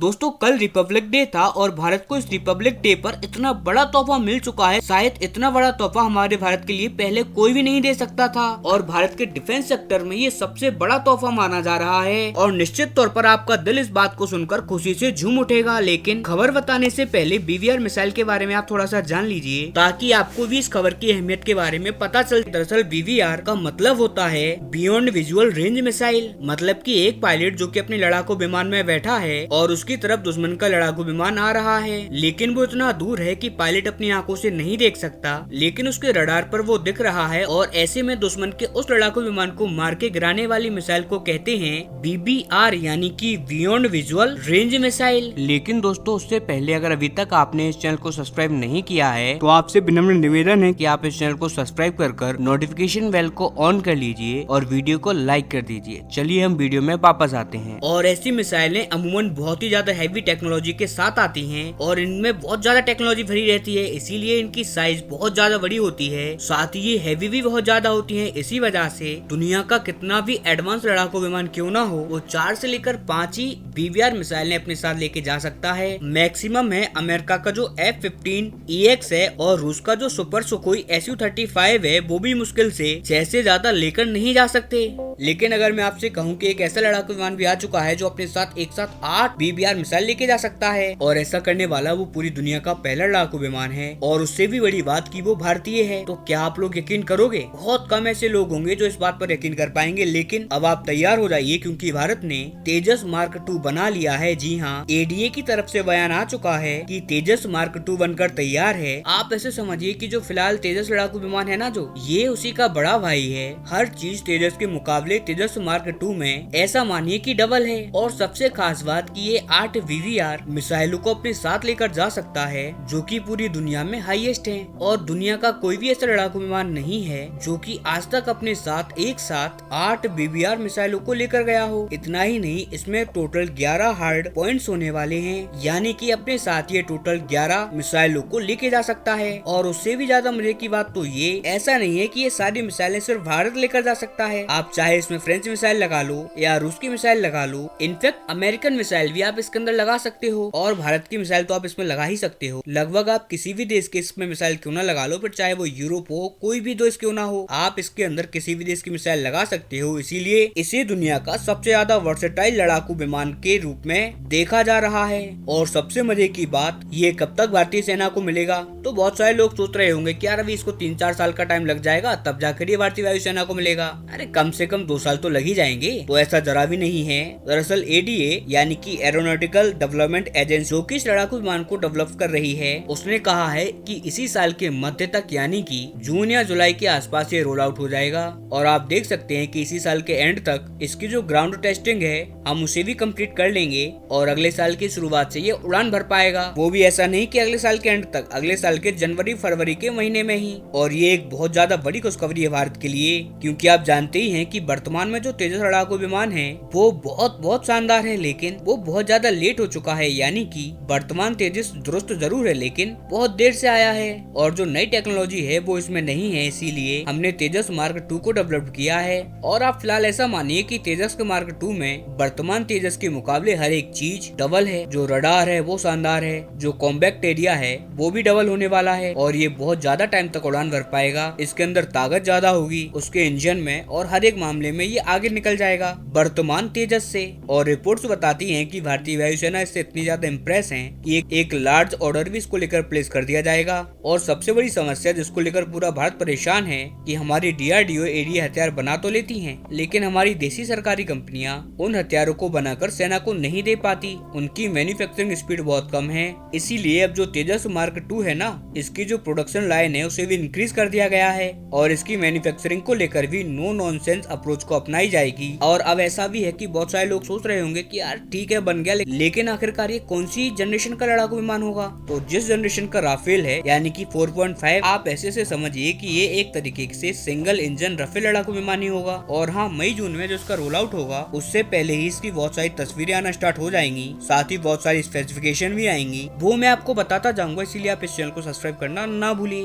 दोस्तों कल Republic day था और भारत को इस रिपब्लिक डे पर इतना बड़ा तोहफा मिल चुका है। शायद इतना बड़ा तोहफा हमारे भारत के लिए पहले कोई भी नहीं दे सकता था और भारत के डिफेंस सेक्टर में ये सबसे बड़ा तोहफा माना जा रहा है। और निश्चित तौर पर आपका दिल इस बात को सुनकर खुशी से झूम उठेगा। लेकिन खबर बताने से पहले BVR मिसाइल के बारे में आप थोड़ा सा जान लीजिए ताकि आपको भी इस खबर की अहमियत के बारे में पता चले। दरअसल BVR का मतलब होता है बियॉन्ड विजुअल रेंज मिसाइल। मतलब कि एक पायलट जो कि अपने लड़ाकू विमान में बैठा है और उसकी तरफ दुश्मन का लड़ाकू विमान आ रहा है, लेकिन वो इतना दूर है कि पायलट अपनी आंखों से नहीं देख सकता, लेकिन उसके रडार पर वो दिख रहा है। और ऐसे में दुश्मन के उस लड़ाकू विमान को मार के गिराने वाली मिसाइल को कहते हैं BBR यानी कि बियॉन्ड विजुअल रेंज मिसाइल। लेकिन दोस्तों उससे पहले अगर अभी तक आपने इस चैनल को सब्सक्राइब नहीं किया है तो आपसे विनम्र निवेदन है कि आप इस चैनल को सब्सक्राइब कर नोटिफिकेशन बेल को ऑन कर लीजिए और वीडियो को लाइक कर दीजिए। चलिए हम वीडियो में वापस आते हैं। और ऐसी मिसाइलें अमूमन बहुत ही ज्यादा हैवी टेक्नोलॉजी के साथ आती हैं और इनमें बहुत ज्यादा टेक्नोलॉजी भरी रहती है, इसीलिए इनकी साइज बहुत ज्यादा बड़ी होती है। साथ ही ये हैवी भी बहुत ज्यादा होती है। इसी वजह से दुनिया का कितना भी एडवांस लड़ाकू विमान क्यों ना हो, वो 4 से लेकर 5 ही BVR मिसाइलें अपने साथ लेके जा सकता है। मैक्सिमम है अमेरिका का जो F-15EX है और रूस का जो सुपर सुखोई Su-35 है, वो भी मुश्किल से 6 से ज्यादा लेकर नहीं जा सकते। लेकिन अगर मैं आपसे कहूँ कि एक ऐसा लड़ाकू विमान भी आ चुका है जो अपने साथ एक साथ 8 BVR मिसाइल लेके जा सकता है और ऐसा करने वाला वो पूरी दुनिया का पहला लड़ाकू विमान है। और उससे भी बड़ी बात कि वो भारतीय है। तो क्या आप लोग यकीन करोगे? बहुत कम ऐसे लोग होंगे जो इस बात पर यकीन कर पाएंगे। लेकिन अब आप तैयार हो जाइए क्योंकि भारत ने तेजस मार्क 2 बना लिया है। जी हाँ, ADA की तरफ से बयान आ चुका है कि तेजस मार्क 2 बनकर तैयार है। आप ऐसे समझिए कि जो फिलहाल तेजस लड़ाकू विमान है ना, जो ये उसी का बड़ा भाई है। हर चीज तेजस के मुकाबले तेजस मार्क 2 में ऐसा मानिए कि डबल है। और सबसे खास बात कि ये 8 BVR मिसाइलों को अपने साथ लेकर जा सकता है जो कि पूरी दुनिया में हाईएस्ट है। और दुनिया का कोई भी ऐसा लड़ाकू विमान नहीं है जो कि आज तक अपने साथ एक साथ 8 BVR मिसाइलों को लेकर गया हो। इतना ही नहीं, इसमें टोटल 11 हार्ड पॉइंट्स होने वाले हैं, यानी कि अपने साथ ये टोटल 11 मिसाइलों को लेके जा सकता है। और उससे भी ज्यादा मजे की बात तो ये, ऐसा नहीं है कि ये सारी मिसाइलें सिर्फ भारत लेकर जा सकता है। आप चाहे इसमें फ्रेंच मिसाइल लगा लो या रूस की मिसाइल लगा लो, इनफैक्ट अमेरिकन मिसाइल भी आप इसके अंदर लगा सकते हो और भारत की मिसाइल तो आप इसमें लगा ही सकते हो। लगभग आप किसी भी देश के इसमें मिसाइल क्यों ना लगा लो, फिर चाहे वो यूरोप हो, कोई भी देश क्यों ना हो, आप इसके अंदर किसी भी देश की मिसाइल लगा सकते हो। इसीलिए इसे दुनिया का सबसे ज्यादा वर्सेटाइल लड़ाकू विमान के रूप में देखा जा रहा है। और सबसे मजे की बात, ये कब तक भारतीय सेना को मिलेगा? तो बहुत सारे लोग सोच रहे होंगे कि यार अभी इसको 3-4 साल का टाइम लग जाएगा तब जाकर ये भारतीय वायुसेना को मिलेगा। अरे कम से कम 2 साल तो लग ही जाएंगे। तो ऐसा जरा भी नहीं है। दरअसल ADA यानी कि एरोनॉटिकल डेवलपमेंट एजेंसी जो कि इस लड़ाकू विमान को डेवलप कर रही है, उसने कहा है कि इसी साल के मध्य तक यानी कि जून या जुलाई के आसपास ये रोल आउट हो जाएगा। और आप देख सकते हैं कि इसी साल के एंड तक इसकी जो ग्राउंड टेस्टिंग है हम उसे भी कंप्लीट कर लेंगे और अगले साल की शुरुआत से ये उड़ान भर पाएगा। वो भी ऐसा नहीं कि अगले साल के एंड तक, अगले साल के जनवरी-फरवरी के महीने में ही। और ये एक बहुत ज्यादा बड़ी खुशखबरी है भारत के लिए, क्योंकि आप जानते ही हैं कि वर्तमान में जो तेजस लड़ाकू विमान है वो बहुत शानदार है, लेकिन वो बहुत ज्यादा लेट हो चुका है। यानी कि वर्तमान तेजस दुरुस्त जरूर है लेकिन बहुत देर से आया है और जो नई टेक्नोलॉजी है वो इसमें नहीं है। इसीलिए हमने तेजस मार्क 2 को डेवलप किया है। और आप फिलहाल ऐसा मानिए कि तेजस के मार्क 2 में वर्तमान तेजस के मुकाबले हर एक चीज डबल है। जो रडार है वो शानदार है, जो कॉम्पैक्ट एरिया है वो भी डबल होने वाला है और ये बहुत ज्यादा टाइम तक उड़ान भर पाएगा। इसके अंदर ताकत ज्यादा होगी उसके इंजन में और हर एक मामले में ये आगे निकल जाएगा वर्तमान तेजस से। और रिपोर्ट्स बताती हैं कि भारतीय वायुसेना इससे इतनी ज्यादा इम्प्रेस है कि एक लार्ज ऑर्डर भी इसको लेकर प्लेस कर दिया जाएगा। और सबसे बड़ी समस्या जिसको लेकर पूरा भारत परेशान है कि हमारी DRDO एरिया हथियार बना तो लेती हैं, लेकिन हमारी देसी सरकारी कंपनियां उन हथियारों को बनाकर सेना को नहीं दे पाती। उनकी मैन्युफैक्चरिंग स्पीड बहुत कम है। इसीलिए अब जो तेजस मार्क 2 है ना, इसकी जो प्रोडक्शन लाइन है उसे भी इंक्रीज कर दिया गया है और इसकी मैन्युफैक्चरिंग को लेकर भी नो नॉनसेंस अप्रोच को अपनाई जाएगी। और अब ऐसा भी है कि बहुत सारे लोग सोच रहे होंगे कि यार ठीक है बन गया, लेकिन आखिरकार ये कौन सी जनरेशन का लड़ाकू विमान होगा? तो जिस जनरेशन का राफेल है यानी कि 4.5, आप ऐसे से समझिए कि ये एक तरीके से सिंगल इंजन राफेल लड़ाकू विमान ही होगा। और हाँ, मई-जून में जो इसका रोल आउट होगा उससे पहले ही इसकी बहुत सारी तस्वीरें आना स्टार्ट हो जाएंगी, साथ ही बहुत सारी स्पेसिफिकेशन भी आएंगी। वो मैं आपको बताता जाऊंगा, इसीलिए आप इस चैनल को सब्सक्राइब करना ना भूलिए।